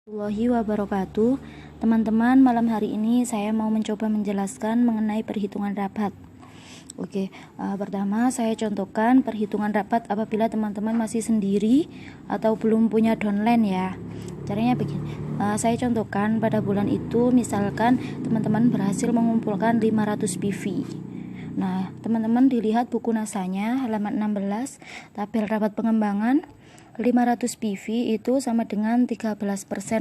Warahmatullahi wabarakatuh. Teman-teman, malam hari ini saya mau mencoba menjelaskan mengenai perhitungan rapat. Pertama saya contohkan perhitungan rapat apabila teman-teman masih sendiri atau belum punya downline ya. Caranya begini, saya contohkan pada bulan itu misalkan teman-teman berhasil mengumpulkan 500 PV. Nah, teman-teman dilihat buku nasanya halaman 16, tabel rapat pengembangan. 500 PV itu sama dengan 13%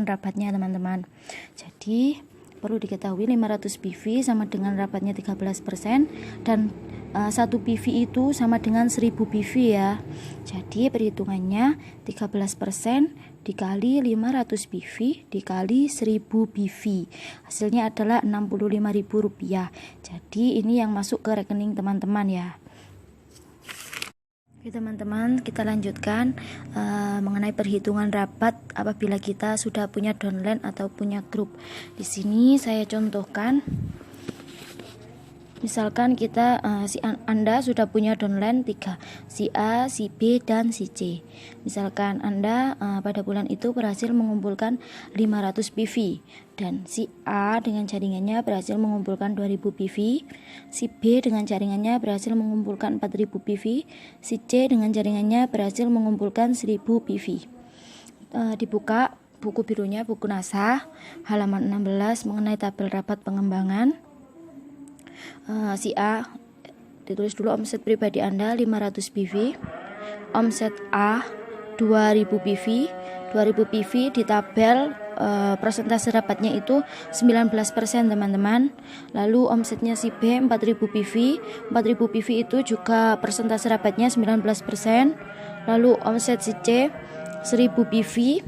rapatnya teman-teman. Jadi perlu diketahui 500 PV sama dengan rapatnya 13% dan 1 PV itu sama dengan 1000 PV ya. Jadi perhitungannya 13% dikali 500 PV dikali 1000 PV. Hasilnya adalah Rp65.000. Jadi ini yang masuk ke rekening teman-teman ya. Oke teman-teman, kita lanjutkan mengenai perhitungan rapat apabila kita sudah punya downline atau punya grup. Di sini saya contohkan, misalkan kita Anda sudah punya downline 3, si A, si B, dan si C. Misalkan Anda pada bulan itu berhasil mengumpulkan 500 PV dan si A dengan jaringannya berhasil mengumpulkan 2000 PV, si B dengan jaringannya berhasil mengumpulkan 4000 PV, si C dengan jaringannya berhasil mengumpulkan 1000 PV. Dibuka buku birunya, buku NASA halaman 16 mengenai tabel rapat pengembangan. Si A ditulis dulu omset pribadi Anda 500 PV, omset A 2000 PV, 2000 PV di tabel persentase rapatnya itu 19% teman-teman. Lalu omsetnya si B 4000 PV, 4000 PV itu juga persentase rapatnya 19%. Lalu omset si C 1000 PV,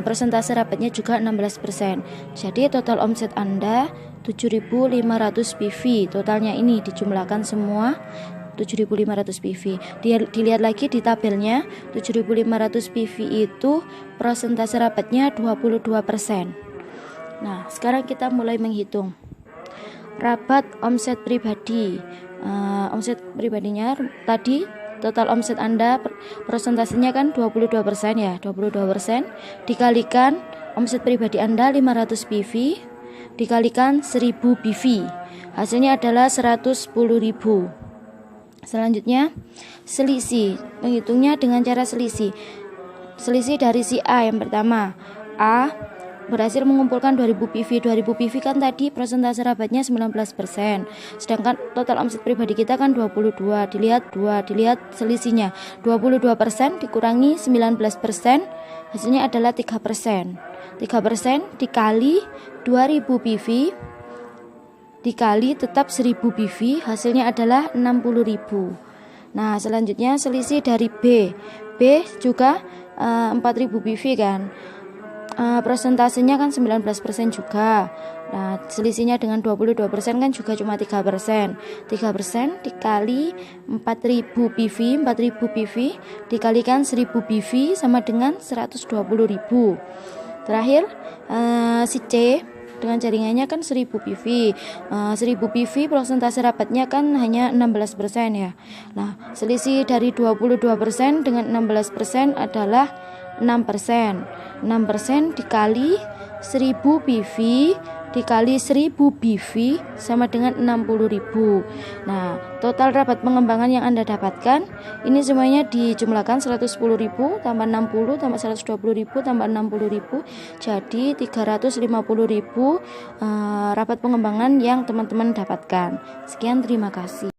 persentase rapatnya juga 16%. Jadi total omset Anda 7.500 PV. Totalnya ini dijumlahkan semua 7.500 PV. Dilihat lagi di tabelnya, 7.500 PV itu persentase rapatnya 22%. Nah, sekarang kita mulai menghitung rapat omset pribadi. Omset pribadinya tadi total omset Anda persentasenya kan 22% ya, 22% dikalikan omset pribadi Anda 500 PV dikalikan 1000 PV. Hasilnya adalah 110.000. Selanjutnya selisih, menghitungnya dengan cara selisih. Selisih dari si A yang pertama, A berhasil mengumpulkan 2000 PV. 2000 PV kan tadi persentase rapatnya 19%. Sedangkan total omset pribadi kita kan 22. Dilihat selisihnya. 22% dikurangi 19%, hasilnya adalah 3%. 3% dikali 2000 PV dikali tetap 1000 PV, hasilnya adalah 60.000. Nah, selanjutnya selisih dari B. B juga 4000 PV kan. Persentasenya kan 19% juga. Nah, selisihnya dengan 22% kan juga cuma 3%. 3% dikali 4000 PV, 4000 PV dikalikan 1000 PV sama dengan 120.000. Terakhir si C dengan jaringannya kan 1000 PV. 1000 PV persentase rapatnya kan hanya 16% ya. Nah, selisih dari 22% dengan 16% adalah 6%. 6% dikali 1000 PV dikali 1000 PV sama dengan 60.000. Nah, total rapat pengembangan yang Anda dapatkan ini semuanya dijumlahkan 110.000 tambah 60 tambah 120.000 tambah 60.000, jadi 350.000 rapat pengembangan yang teman-teman dapatkan. Sekian, terima kasih.